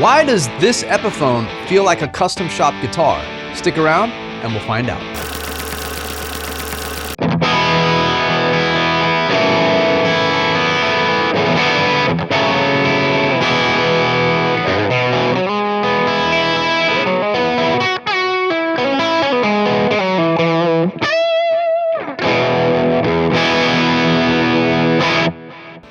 Why does this Epiphone feel like a custom shop guitar? Stick around and we'll find out.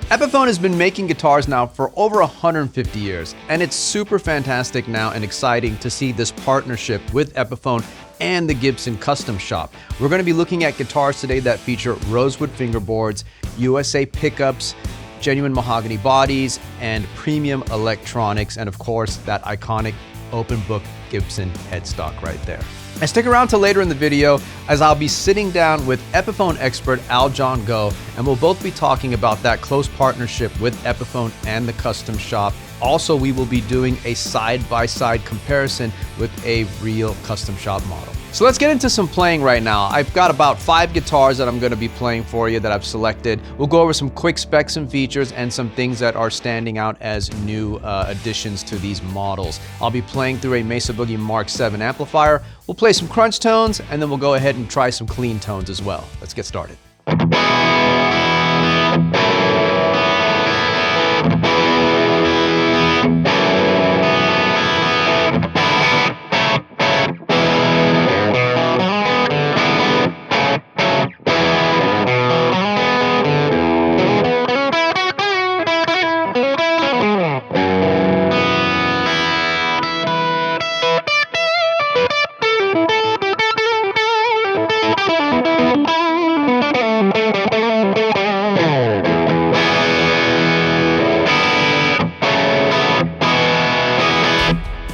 Epiphone has been making guitars now for over 150 years, and it's super fantastic now and exciting to see this partnership with Epiphone and the Gibson Custom Shop. We're going to be looking at guitars today that feature rosewood fingerboards, USA pickups, genuine mahogany bodies, and premium electronics, and of course that iconic open book Gibson headstock right there. And stick around till later in the video as I'll be sitting down with Epiphone expert Aljon Go, and we'll both be talking about that close partnership with Epiphone and the Custom Shop. Also, we will be doing a side-by-side comparison with a real Custom Shop model. So let's get into some playing right now. I've got about 5 guitars that I'm going to be playing for you that I've selected. We'll go over some quick specs and features and some things that are standing out as new additions to these models. I'll be playing through a Mesa Boogie Mark 7 amplifier. We'll play some crunch tones, and then we'll go ahead and try some clean tones as well. Let's get started.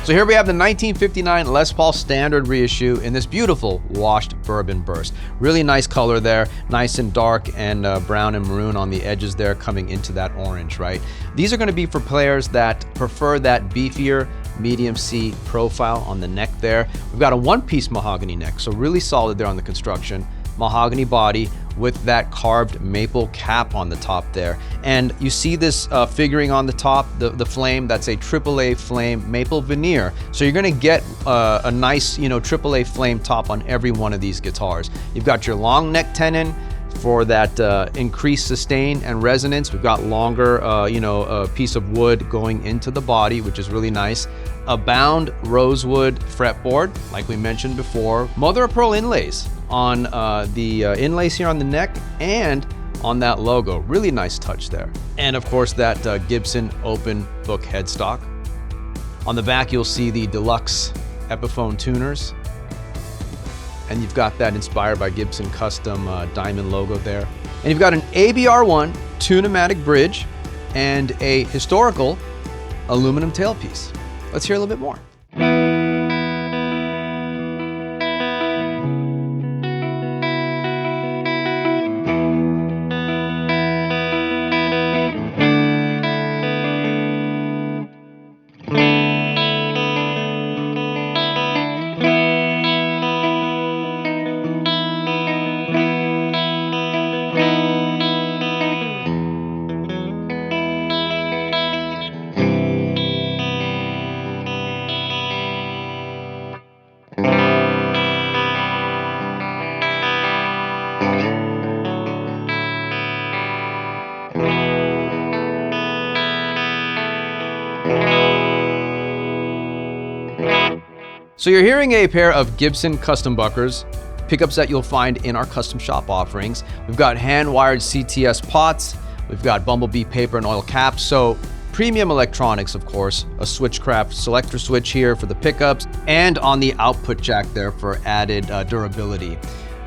So here we have the 1959 Les Paul Standard reissue in this beautiful washed bourbon burst. Really nice color there, nice and dark, and brown and maroon on the edges there coming into that orange, right? These are going to be for players that prefer that beefier medium C profile on the neck there. We've got a one-piece mahogany neck, so really solid there on the construction. Mahogany body with that carved maple cap on the top there. And you see this figuring on the top, the flame, that's a AAA flame maple veneer. So you're gonna get a nice, AAA flame top on every one of these guitars. You've got your long neck tenon for that increased sustain and resonance. We've got longer, a piece of wood going into the body, which is really nice. A bound rosewood fretboard, like we mentioned before. Mother of pearl inlays on the inlays here on the neck and on that logo. Really nice touch there. And of course that Gibson open book headstock. On the back you'll see the deluxe Epiphone tuners. And you've got that inspired by Gibson custom diamond logo there. And you've got an ABR1 tune-o-matic bridge and a historical aluminum tailpiece. Let's hear a little bit more. So you're hearing a pair of Gibson custom buckers, pickups that you'll find in our custom shop offerings. We've got hand-wired CTS pots, we've got bumblebee paper and oil caps, so premium electronics, of course, a Switchcraft selector switch here for the pickups, and on the output jack there for added durability.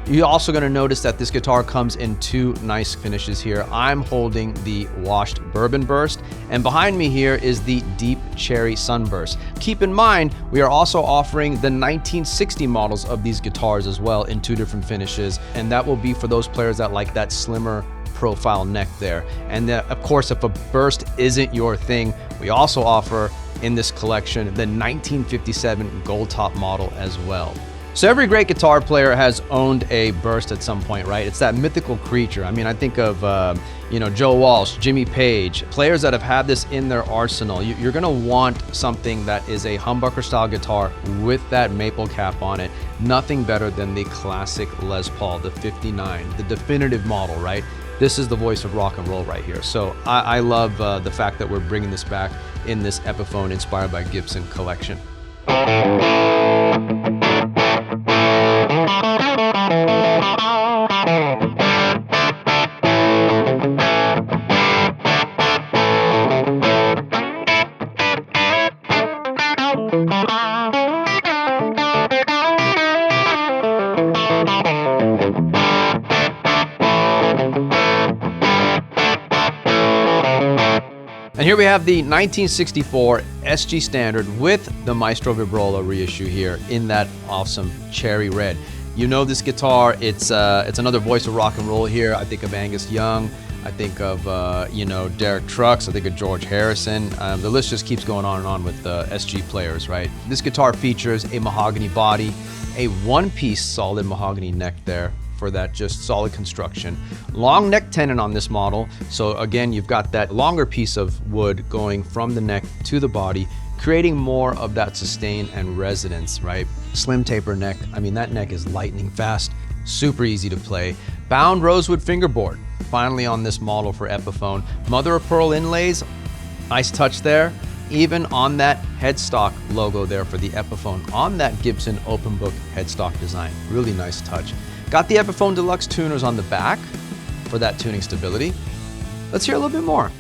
You're also going to notice that this guitar comes in 2 nice finishes here. I'm holding the washed bourbon burst, and behind me here is the deep cherry sunburst. Keep in mind, we are also offering the 1960 models of these guitars as well in 2 different finishes, and that will be for those players that like that slimmer profile neck there. And of course, if a burst isn't your thing, we also offer in this collection the 1957 gold top model as well. So every great guitar player has owned a burst at some point, right? It's that mythical creature. I mean, I think of, Joe Walsh, Jimmy Page, players that have had this in their arsenal. You're gonna want something that is a humbucker style guitar with that maple cap on it. Nothing better than the classic Les Paul, the 59, the definitive model, right? This is the voice of rock and roll right here. So I love the fact that we're bringing this back in this Epiphone Inspired by Gibson collection. And here we have the 1964 SG Standard with the Maestro Vibrola reissue here in that awesome cherry red. You know this guitar, it's another voice of rock and roll here. I think of Angus Young, I think of Derek Trucks, I think of George Harrison. The list just keeps going on and on with SG players, right? This guitar features a mahogany body, a one-piece solid mahogany neck there for that just solid construction. Long neck tenon on this model. So again, you've got that longer piece of wood going from the neck to the body, creating more of that sustain and resonance, right? Slim taper neck. I mean, that neck is lightning fast, super easy to play. Bound rosewood fingerboard, finally on this model for Epiphone. Mother of pearl inlays, nice touch there. Even on that headstock logo there for the Epiphone, on that Gibson open book headstock design. Really nice touch. Got the Epiphone Deluxe tuners on the back for that tuning stability. Let's hear a little bit more.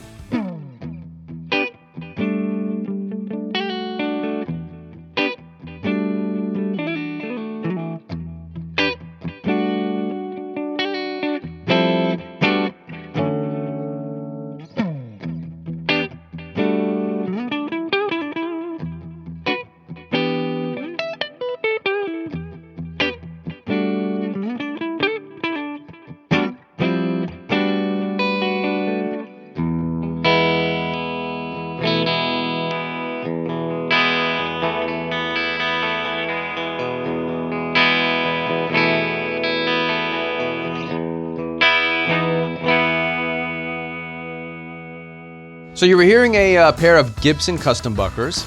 So you were hearing a pair of Gibson custom buckers.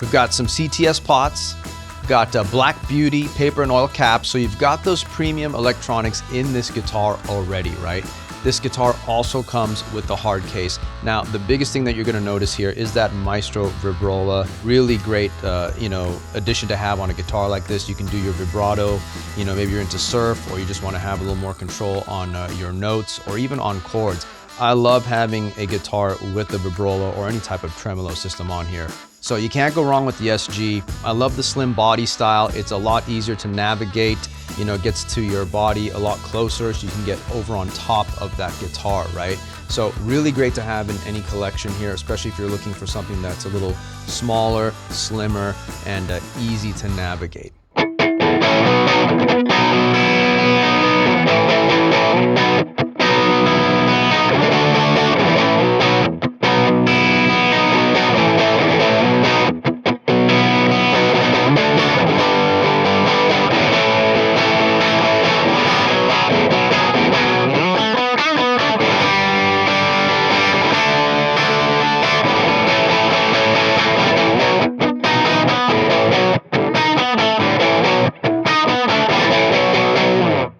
We've got some CTS pots, we've got Black Beauty paper and oil caps. So you've got those premium electronics in this guitar already, right? This guitar also comes with the hard case. Now, the biggest thing that you're gonna notice here is that Maestro Vibrola. Really great, addition to have on a guitar like this. You can do your vibrato, maybe you're into surf or you just wanna have a little more control on your notes or even on chords. I love having a guitar with the Vibrola or any type of tremolo system on here. So you can't go wrong with the SG. I love the slim body style. It's a lot easier to navigate, gets to your body a lot closer so you can get over on top of that guitar, right? So really great to have in any collection here, especially if you're looking for something that's a little smaller, slimmer, and easy to navigate.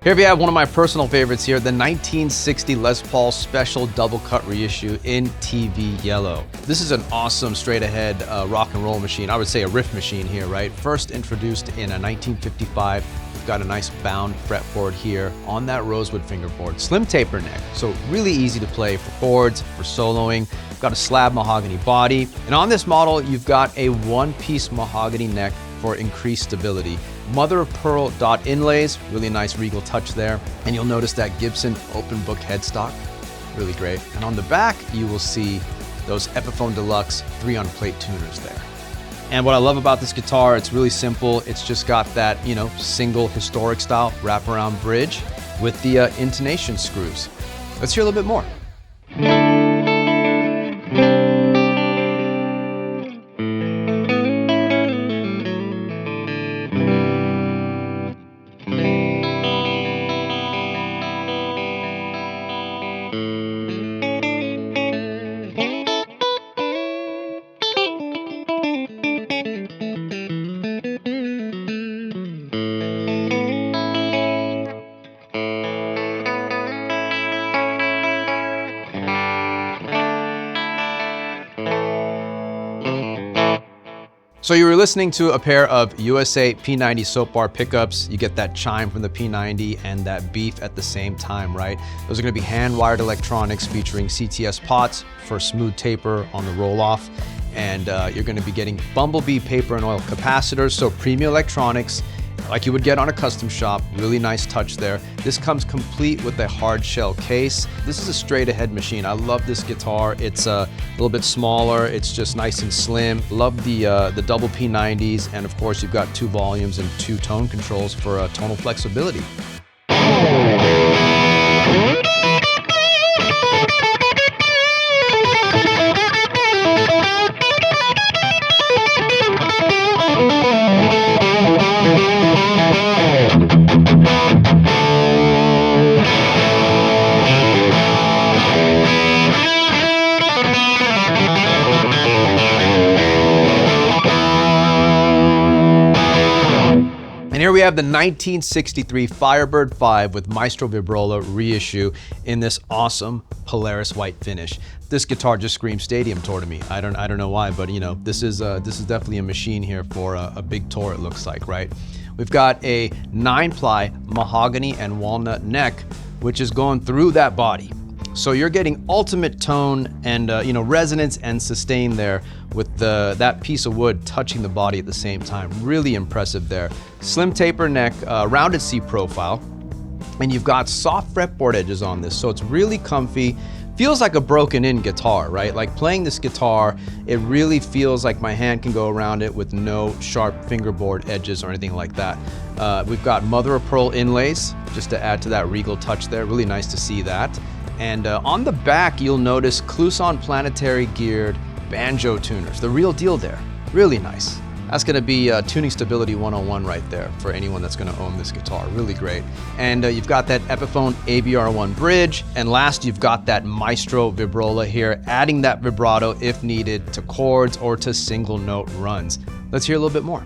Here we have one of my personal favorites here, the 1960 Les Paul Special Double Cut Reissue in TV Yellow. This is an awesome straight ahead rock and roll machine. I would say a riff machine here, right? First introduced in 1955. We've got a nice bound fretboard here on that rosewood fingerboard. Slim taper neck, so really easy to play for chords, for soloing. We've got a slab mahogany body. And on this model, you've got a one-piece mahogany neck for increased stability. Mother of pearl dot inlays, really nice regal touch there. And you'll notice that Gibson open book headstock, really great. And on the back, you will see those Epiphone Deluxe 3-on-plate tuners there. And what I love about this guitar, it's really simple. It's just got that, single historic style wraparound bridge with the intonation screws. Let's hear a little bit more. So you were listening to a pair of USA P90 soap bar pickups. You get that chime from the P90 and that beef at the same time, right? Those are gonna be hand-wired electronics featuring CTS pots for smooth taper on the roll-off. And you're gonna be getting Bumblebee paper and oil capacitors, so premium electronics, like you would get on a custom shop. Really nice touch there. This comes complete with a hard shell case. This is a straight ahead machine. I love this guitar. It's a little bit smaller. It's just nice and slim. Love the double P90s. And of course, you've got 2 volumes and 2 tone controls for tonal flexibility. And here we have the 1963 Firebird 5 with Maestro Vibrola reissue in this awesome Polaris white finish. This guitar just screams stadium tour to me. I don't know why, but you know, this is definitely a machine here for a big tour, it looks like, right? We've got a 9-ply mahogany and walnut neck, which is going through that body. So you're getting ultimate tone and you know, resonance and sustain there with that piece of wood touching the body at the same time. Really impressive there. Slim taper neck, rounded C profile, and you've got soft fretboard edges on this, so it's really comfy. Feels like a broken in guitar, right? Like playing this guitar, it really feels like my hand can go around it with no sharp fingerboard edges or anything like that. We've got mother of pearl inlays, just to add to that regal touch there. Really nice to see that. And on the back, you'll notice Kluson planetary geared banjo tuners. The real deal there. Really nice. That's gonna be tuning stability 101 right there for anyone that's gonna own this guitar. Really great. And you've got that Epiphone ABR1 bridge. And last, you've got that Maestro Vibrola here, adding that vibrato if needed to chords or to single note runs. Let's hear a little bit more.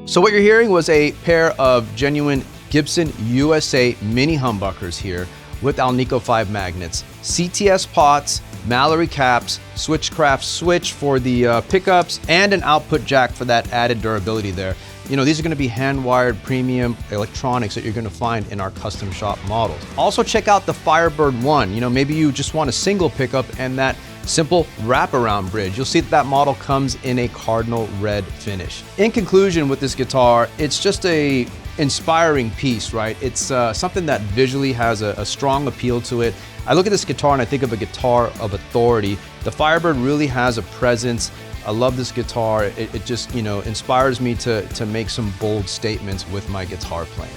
So what you're hearing was a pair of genuine Gibson USA mini humbuckers here with Alnico 5 magnets, CTS pots, Mallory caps, Switchcraft switch for the pickups, and an output jack for that added durability there. You know, these are gonna be hand-wired premium electronics that you're gonna find in our custom shop models. Also check out the Firebird 1. You know, maybe you just want a single pickup and that simple wraparound bridge. You'll see that model comes in a cardinal red finish. In conclusion with this guitar, it's just a inspiring piece, right? It's something that visually has a strong appeal to it. I look at this guitar and I think of a guitar of authority. The Firebird really has a presence. I love this guitar. It just, you know, inspires me to make some bold statements with my guitar playing.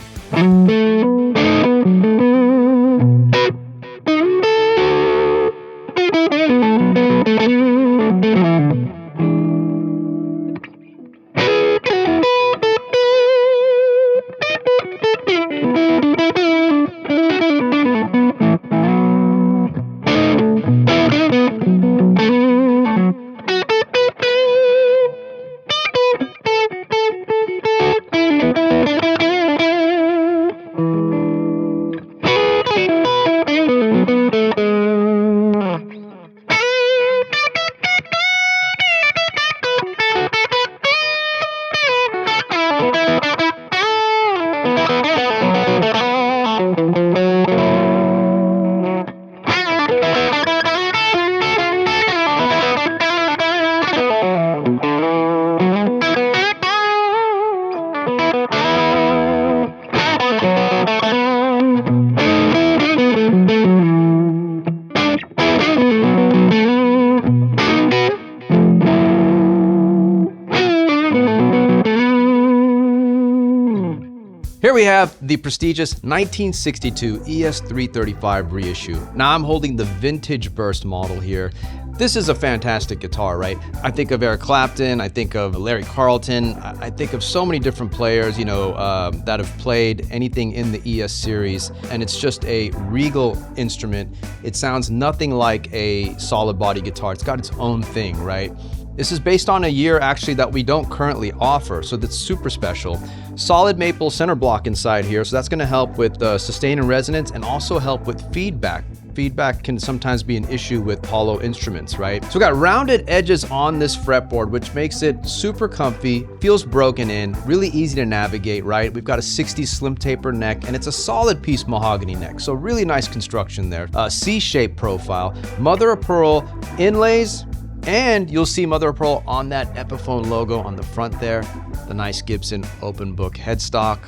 we have the prestigious 1962 ES335 reissue. Now I'm holding the vintage burst model here. This is a fantastic guitar, right? I think of Eric Clapton, I think of Larry Carlton, I think of so many different players, that have played anything in the ES series, and it's just a regal instrument. It sounds nothing like a solid body guitar. It's got its own thing, right? This is based on a year actually that we don't currently offer, so that's super special. Solid maple center block inside here, so that's gonna help with sustain and resonance and also help with feedback. Feedback can sometimes be an issue with hollow instruments, right? So we got rounded edges on this fretboard, which makes it super comfy, feels broken in, really easy to navigate, right? We've got a 60s slim taper neck, and it's a solid piece mahogany neck, so really nice construction there. C-shaped profile, mother of pearl inlays, and you'll see mother of pearl on that Epiphone logo on the front there. The nice Gibson open book headstock.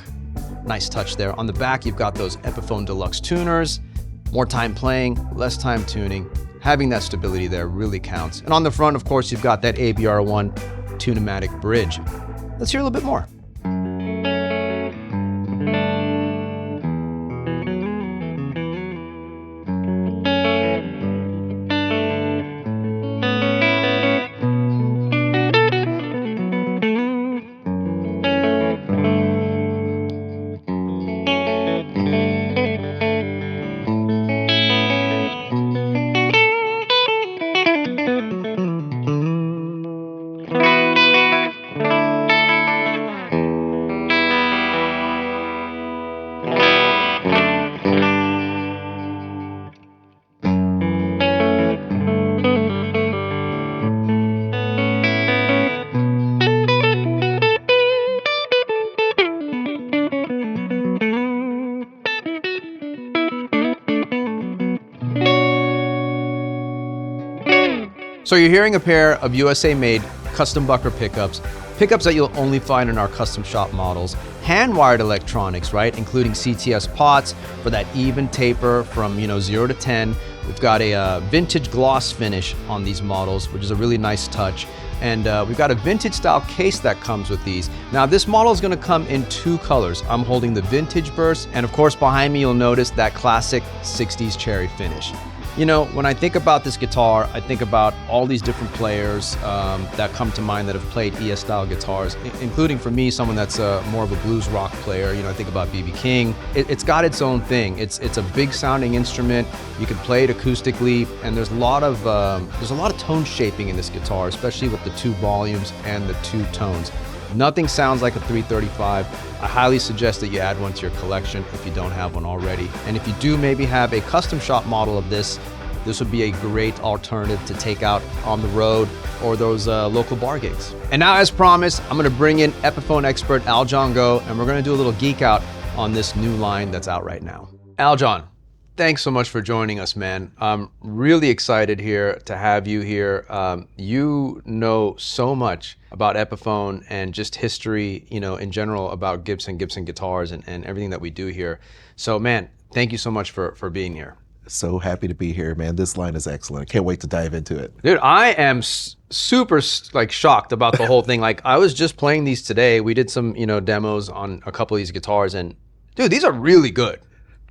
Nice touch there. On the back, you've got those Epiphone Deluxe tuners. More time playing, less time tuning. Having that stability there really counts. And on the front, of course, you've got that ABR1 Tune-o-matic bridge. Let's hear a little bit more. So you're hearing a pair of USA-made custom bucker pickups that you'll only find in our custom shop models. Hand-wired electronics, right? Including CTS pots for that even taper from 0 to 10. We've got a vintage gloss finish on these models, which is a really nice touch. And we've got a vintage style case that comes with these. Now this model is gonna come in 2 colors. I'm holding the vintage burst, and of course behind me you'll notice that classic 60s cherry finish. When I think about this guitar, I think about all these different players that come to mind that have played ES style guitars, including for me, someone that's more of a blues rock player. I think about B.B. King. It's got its own thing. It's a big sounding instrument. You can play it acoustically, and there's a lot of tone shaping in this guitar, especially with the 2 volumes and the 2 tones. Nothing sounds like a 335. I highly suggest that you add one to your collection if you don't have one already. And if you do maybe have a custom shop model of this would be a great alternative to take out on the road or those local bar gigs. And now, as promised, I'm gonna bring in Epiphone expert Aljon Go, and we're gonna do a little geek out on this new line that's out right now. Aljon, thanks so much for joining us, man. I'm really excited here to have you here. You know so much about Epiphone and just history, in general about Gibson guitars and everything that we do here. So, man, thank you so much for being here. So happy to be here, man. This line is excellent. I can't wait to dive into it. Dude, I am super shocked about the whole thing. I was just playing these today. We did some, demos on a couple of these guitars, and dude, these are really good.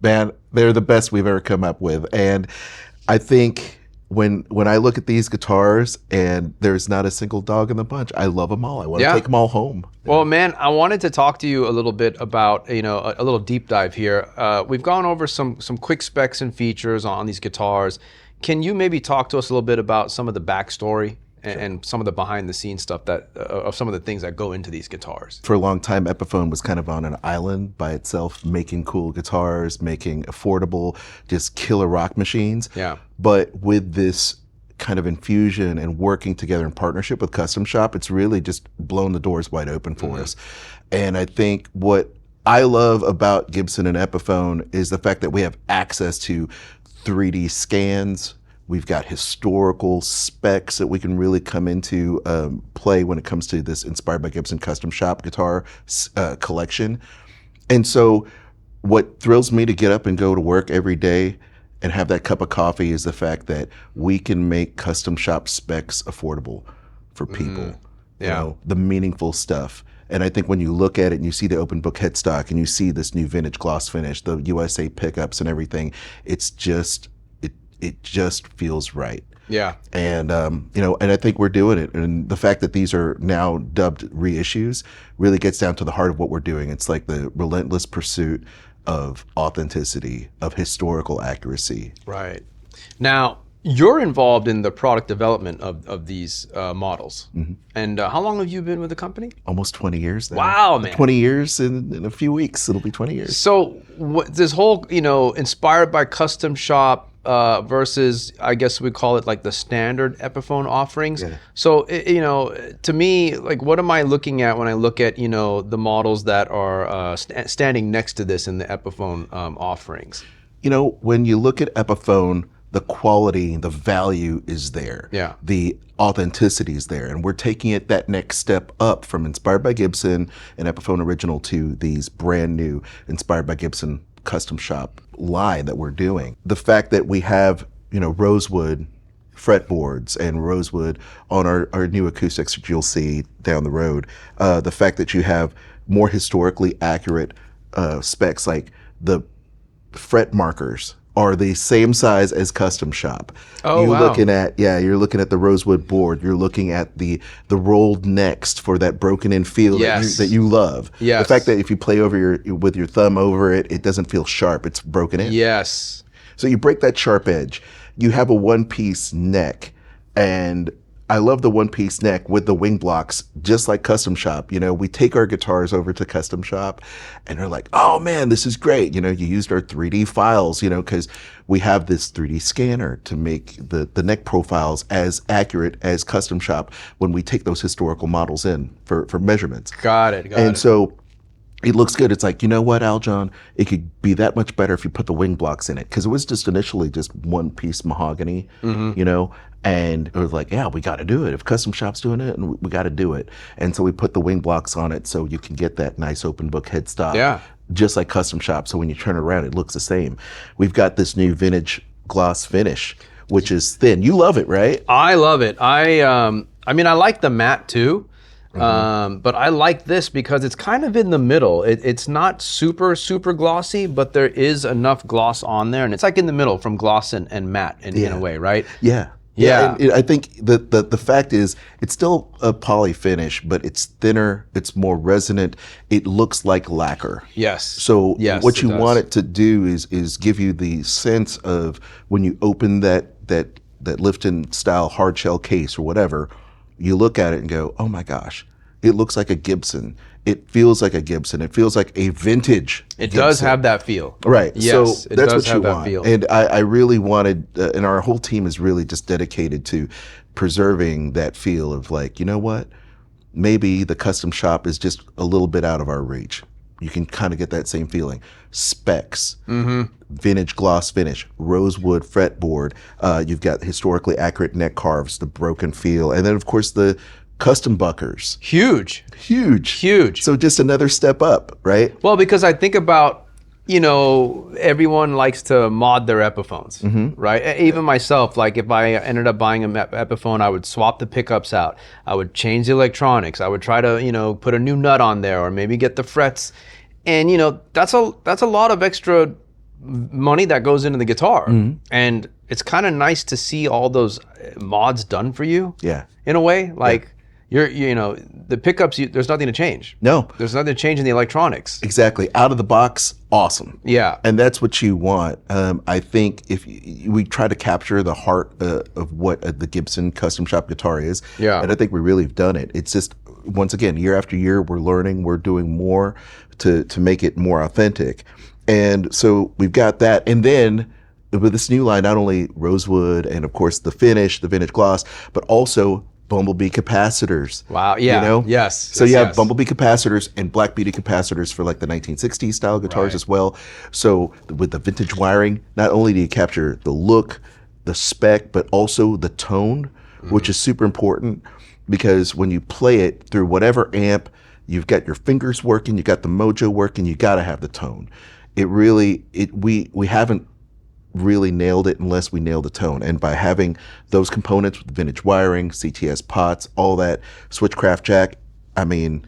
Man, they're the best we've ever come up with. And I think when I look at these guitars and there's not a single dog in the bunch, I love them all. I want to take them all home. Well, man, I wanted to talk to you a little bit about, a little deep dive here. We've gone over some quick specs and features on these guitars. Can you maybe talk to us a little bit about some of the backstory and some of the behind the scenes stuff of some of the things that go into these guitars? For a long time, Epiphone was kind of on an island by itself, making cool guitars, making affordable, just killer rock machines. Yeah. But with this kind of infusion and working together in partnership with Custom Shop, it's really just blown the doors wide open for us. And I think what I love about Gibson and Epiphone is the fact that we have access to 3D scans. We've got historical specs that we can really come into play when it comes to this Inspired by Gibson Custom Shop guitar collection. And so what thrills me to get up and go to work every day and have that cup of coffee is the fact that we can make custom shop specs affordable for people. Yeah. The meaningful stuff. And I think when you look at it and you see the open book headstock and you see this new vintage gloss finish, the USA pickups and everything, it's just, it just feels right. Yeah. And, and I think we're doing it. And the fact that these are now dubbed reissues really gets down to the heart of what we're doing. It's like the relentless pursuit of authenticity, of historical accuracy. Right. Now, you're involved in the product development of these models. Mm-hmm. And how long have you been with the company? Almost 20 years now. Wow, man. 20 years in a few weeks. It'll be 20 years. So this whole, inspired by custom shop versus, I guess we call it like the standard Epiphone offerings. Yeah. So, to me, like, what am I looking at when I look at, the models that are standing next to this in the Epiphone offerings? When you look at Epiphone, the quality, the value is there. Yeah. The authenticity is there. And we're taking it that next step up from Inspired by Gibson and Epiphone Original to these brand new Inspired by Gibson Custom Shop line that we're doing. The fact that we have, rosewood fretboards and rosewood on our new acoustics that you'll see down the road. The fact that you have more historically accurate specs, like the fret markers are the same size as custom shop. Oh, you're wow. You're looking at the rosewood board. You're looking at the rolled next for that broken in feel Yes. that you love. Yes. The fact that if you play with your thumb over it, it doesn't feel sharp. It's broken in. Yes. So you break that sharp edge. You have a one-piece neck, and I love the one-piece neck with the wing blocks, just like Custom Shop. We take our guitars over to Custom Shop, and they're like, "Oh man, this is great." You used our 3D files, because we have this 3D scanner to make the neck profiles as accurate as Custom Shop when we take those historical models in for measurements. Got it. And so it looks good. It's like, you know what, Aljon? It could be that much better if you put the wing blocks in it, because it was just initially just one-piece mahogany, and it was like, yeah, we got to do it. If Custom Shop's doing it, and we got to do it. And so we put the wing blocks on it so you can get that nice open book headstock, just like Custom Shop. So when you turn it around, it looks the same. We've got this new vintage gloss finish, which is thin. You love it, right? I love it. I like the matte too. But I like this because it's kind of in the middle. It's not super, super glossy, but there is enough gloss on there. And it's like in the middle from gloss and matte in a way, right? Yeah. Yeah. And I think the fact is it's still a poly finish, but it's thinner, it's more resonant. It looks like lacquer. Yes. So yes, what you want it to do is give you the sense of when you open that Lifton style hard shell case or whatever, you look at it and go, oh my gosh, it looks like a Gibson. It feels like a Gibson. It feels like a vintage It Gibson. does have that feel. Right. Yes, so it that's does what you have that want. feel. And I really wanted, and our whole team is really just dedicated to preserving that feel of like, you know what? Maybe the Custom Shop is just a little bit out of our reach. You can kind of get that same feeling. Specs, vintage gloss finish, rosewood fretboard. You've got historically accurate neck carves, the broken feel, and then of course the custom buckers. Huge. So just another step up, right? Well, because I think about, everyone likes to mod their Epiphones, right? Even myself, like if I ended up buying an Epiphone, I would swap the pickups out. I would change the electronics. I would try to, put a new nut on there or maybe get the frets. And, that's a lot of extra money that goes into the guitar. And it's kind of nice to see all those mods done for you. Yeah. In a way, like the pickups, there's nothing to change. No. There's nothing to change in the electronics. Exactly. Out of the box, awesome. Yeah. And that's what you want. I think if we try to capture the heart of what the Gibson Custom Shop guitar is, Yeah. and I think we really have done it. It's just, once again, year after year, we're learning, we're doing more to make it more authentic. And so we've got that. And then with this new line, not only rosewood and of course the finish, the vintage gloss, but also Bumblebee capacitors. Wow, yeah, yes. So you have Bumblebee capacitors and Black Beauty capacitors for like the 1960s style guitars as well. So with the vintage wiring, not only do you capture the look, the spec, but also the tone, which is super important because when you play it through whatever amp, you've got your fingers working, you got the mojo working, you got to have the tone. We haven't really nailed it unless we nail the tone. And by having those components with vintage wiring, CTS pots, all that, Switchcraft jack, I mean,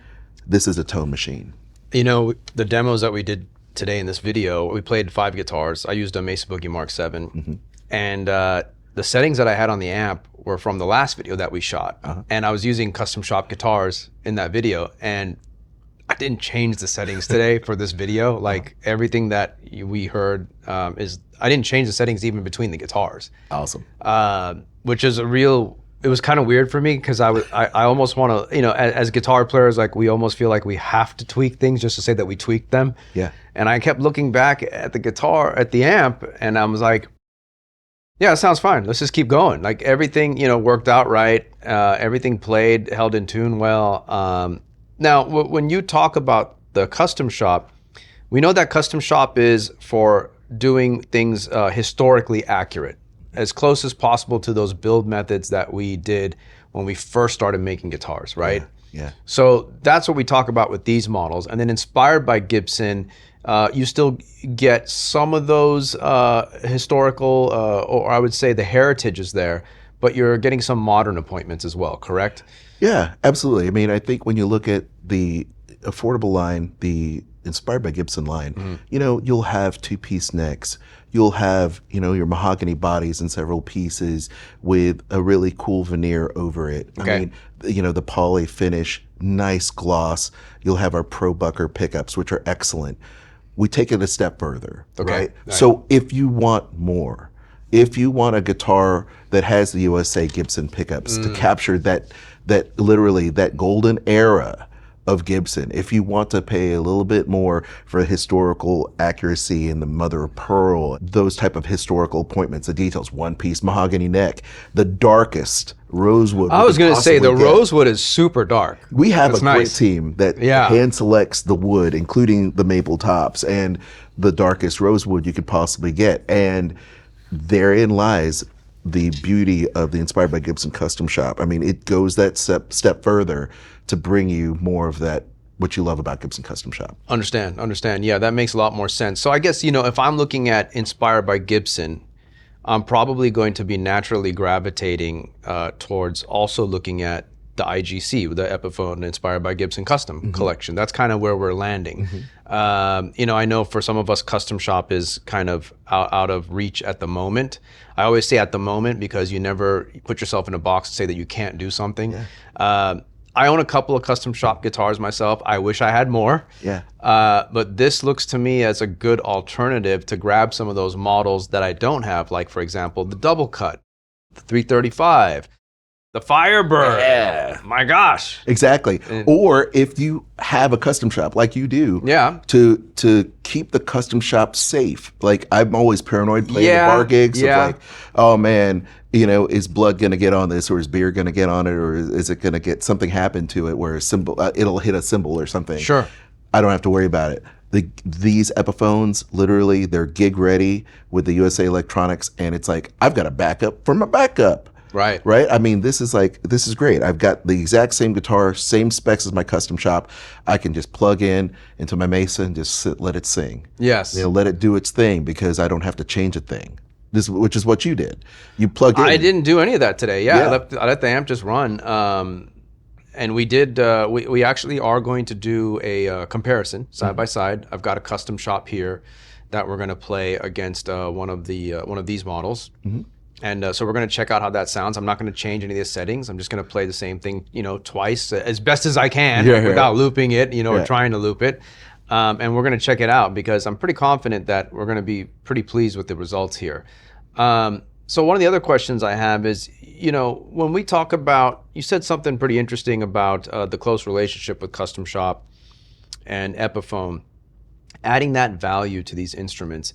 this is a tone machine. You know, the demos that we did today in this video, we played 5 guitars. I used a Mesa Boogie Mark 7, and the settings that I had on the amp were from the last video that we shot, and I was using custom shop guitars in that video, and I didn't change the settings today for this video. Like everything that we heard I didn't change the settings even between the guitars. Awesome. Which is it was kind of weird for me because I almost want to, you know, as guitar players, like we almost feel like we have to tweak things just to say that we tweaked them. Yeah. And I kept looking back at the guitar, at the amp, and I was like, yeah, it sounds fine. Let's just keep going. Like everything, you know, worked out right. Everything played, held in tune well. Now, when you talk about the custom shop, we know that custom shop is for doing things historically accurate, as close as possible to those build methods that we did when we first started making guitars, right? Yeah. So that's what we talk about with these models. And then Inspired by Gibson, you still get some of those historical, or I would say the heritage is there, but you're getting some modern appointments as well, correct? Yeah, absolutely. I mean, I think when you look at the affordable line, the Inspired by Gibson line, you know, you'll have 2-piece necks. You'll have, you know, your mahogany bodies in several pieces with a really cool veneer over it. Okay. I mean, you know, the poly finish, nice gloss. You'll have our Pro Bucker pickups, which are excellent. We take it a step further, right? So if you want more, if you want a guitar that has the USA Gibson pickups to capture that literally that golden era of Gibson, if you want to pay a little bit more for historical accuracy and the mother of pearl, those type of historical appointments, the details, 1-piece mahogany neck, the darkest rosewood. I was going to say the rosewood is super dark. We have That's a great nice. team that hand selects the wood, including the maple tops and the darkest rosewood you could possibly get. And therein lies the beauty of the Inspired by Gibson custom shop. I mean, it goes that step further to bring you more of that, what you love about Gibson Custom Shop. Understand. Yeah, that makes a lot more sense. So I guess, you know, if I'm looking at Inspired by Gibson, I'm probably going to be naturally gravitating towards also looking at the IGC, the Epiphone Inspired by Gibson Custom Collection. That's kind of where we're landing. You know, I know for some of us, custom shop is kind of out of reach at the moment. I always say at the moment because you never put yourself in a box and say that you can't do something. I own a couple of custom shop guitars myself. I wish I had more. But this looks to me as a good alternative to grab some of those models that I don't have, like for example, the double cut, the 335, the Firebird. Yeah. My gosh. Exactly. Or if you have a custom shop like you do, to keep the custom shop safe. Like I'm always paranoid playing the bar gigs of like, oh man, you know, is blood going to get on this, or is beer going to get on it, or is it going to get something happen to it where a cymbal, it'll hit a cymbal or something. Sure. I don't have to worry about it. These Epiphones, literally, they're gig ready with the USA Electronics, and it's like, I've got a backup for my backup. Right. I mean, this is great. I've got the exact same guitar, same specs as my custom shop. I can just plug in into my Mesa and just let it sing. Yes. You know, let it do its thing because I don't have to change a thing. Which is what you did. You plugged in. I didn't do any of that today. I let the amp just run. And we did. We actually are going to do a comparison side by side. I've got a custom shop here that we're going to play against one of these models. And so we're going to check out how that sounds. I'm not going to change any of the settings. I'm just going to play the same thing, you know, twice as best as I can without looping it, you know, or trying to loop it. And we're going to check it out because I'm pretty confident that we're going to be pretty pleased with the results here. So one of the other questions I have is, you know, when we talk about, you said something pretty interesting about the close relationship with Custom Shop and Epiphone, adding that value to these instruments.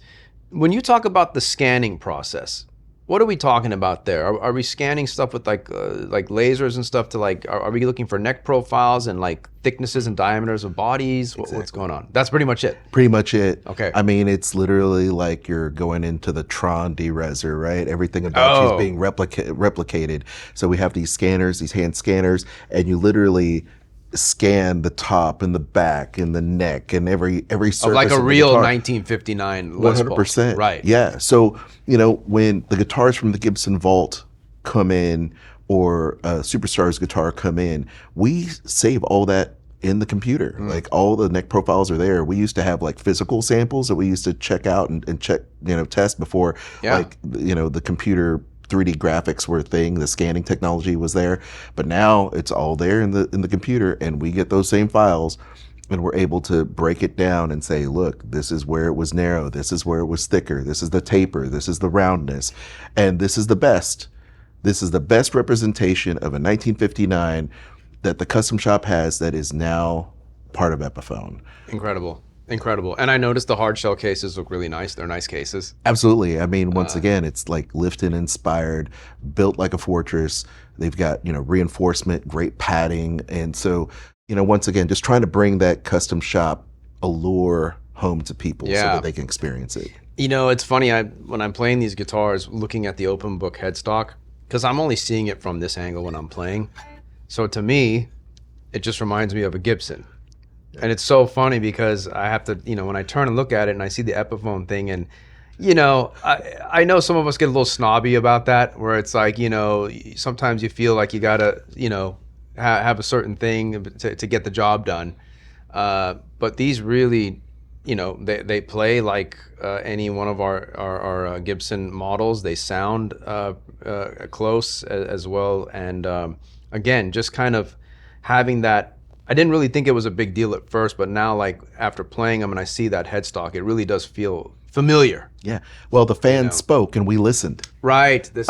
When you talk about the scanning process, what are we talking about there? Are we scanning stuff with like lasers and stuff to like, are we looking for neck profiles and like thicknesses and diameters of bodies? What's going on? That's pretty much it. Pretty much it. Okay. I mean, it's literally like you're going into the Tron derezer, right? Everything about you is being replicated. So we have these scanners, these hand scanners, and you literally scan the top and the back and the neck and every surface of like a the real guitar. 1959 Les Paul. 100%. Right. Yeah. So, you know, when the guitars from the Gibson Vault come in or Superstar's guitar come in, we save all that in the computer. Like all the neck profiles are there. We used to have like physical samples that we used to check out and check, test before the computer 3D graphics were a thing, the scanning technology was there. But now it's all there in the computer, and we get those same files and we're able to break it down and say, look, this is where it was narrow, this is where it was thicker, this is the taper, this is the roundness, and this is the best. This is the best representation of a 1959 that the custom shop has that is now part of Epiphone. Incredible. Incredible. And I noticed the hard shell cases look really nice. They're nice cases. Absolutely. I mean, once again, it's like Lifton inspired, built like a fortress. They've got, reinforcement, great padding. And so, once again, just trying to bring that custom shop allure home to people so that they can experience it. It's funny, when I'm playing these guitars, looking at the open book headstock, because I'm only seeing it from this angle when I'm playing. So to me, it just reminds me of a Gibson. And it's so funny because I have to, when I turn and look at it and I see the Epiphone thing, and, I know some of us get a little snobby about that, where it's like, sometimes you feel like you gotta, have a certain thing to get the job done. But these really, they play like any one of our Gibson models. They sound close as well. And again, just kind of having that, I didn't really think it was a big deal at first, but now, like, after playing them and I see that headstock, it really does feel familiar. Yeah. Well, the fans spoke and we listened. Right. The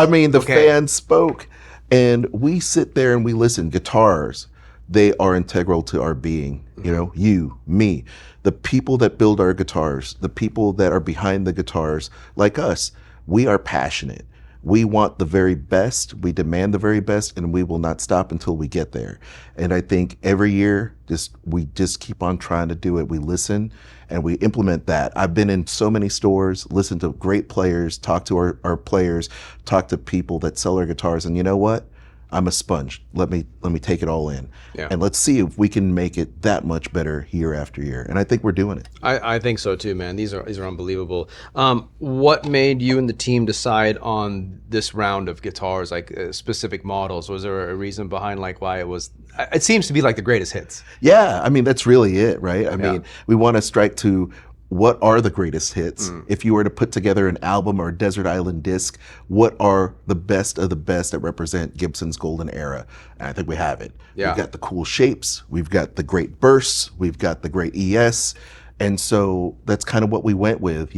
fans spoke and we sit there and we listen. Guitars, they are integral to our being. You, me, the people that build our guitars, the people that are behind the guitars, like us, we are passionate. We want the very best, we demand the very best, and we will not stop until we get there. And I think every year, we just keep on trying to do it. We listen and we implement that. I've been in so many stores, listened to great players, talked to our players, talked to people that sell our guitars, and you know what? I'm a sponge. Let me take it all in. Yeah. And let's see if we can make it that much better year after year. And I think we're doing it. I think so too, man. These are unbelievable. What made you and the team decide on this round of guitars, like specific models? Was there a reason behind like why it was? It seems to be like the greatest hits. Yeah, I mean, that's really it, right? I mean, we want to strike to what are the greatest hits? If you were to put together an album or a Desert Island disc, what are the best of the best that represent Gibson's golden era? And I think we have it. Yeah. We've got the cool shapes, we've got the great bursts, we've got the great ES. And so that's kind of what we went with,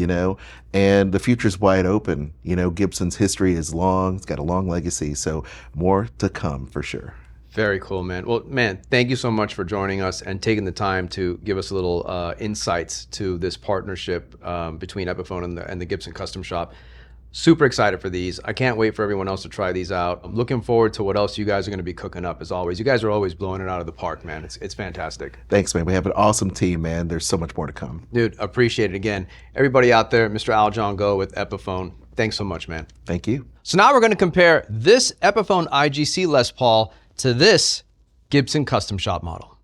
and the future's wide open. Gibson's history is long, it's got a long legacy, so more to come for sure. Very cool, man. Well, man, thank you so much for joining us and taking the time to give us a little insights to this partnership between Epiphone and the Gibson Custom Shop. Super excited for these. I can't wait for everyone else to try these out. I'm looking forward to what else you guys are going to be cooking up, as always. You guys are always blowing it out of the park, man. It's fantastic. Thanks, man. We have an awesome team, man. There's so much more to come. Dude, appreciate it again. Everybody out there, Mr. Aljon Go with Epiphone. Thanks so much, man. Thank you. So now we're going to compare this Epiphone IGC Les Paul to this Gibson Custom Shop model.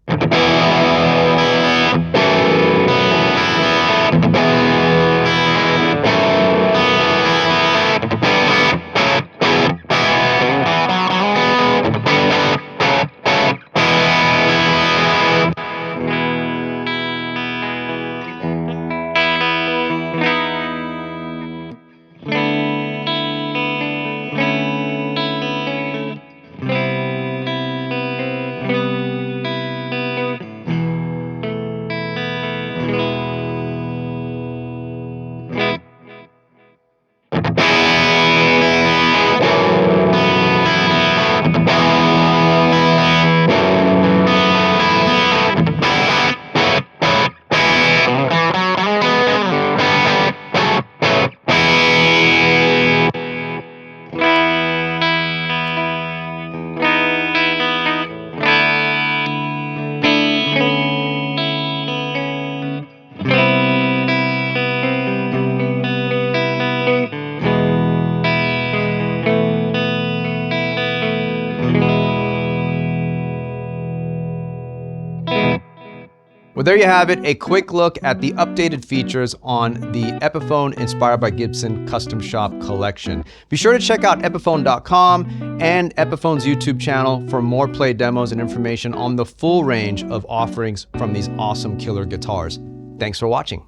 Well, there you have it, a quick look at the updated features on the Epiphone Inspired by Gibson Custom Shop collection. Be sure to check out Epiphone.com and Epiphone's YouTube channel for more play demos and information on the full range of offerings from these awesome killer guitars. Thanks for watching.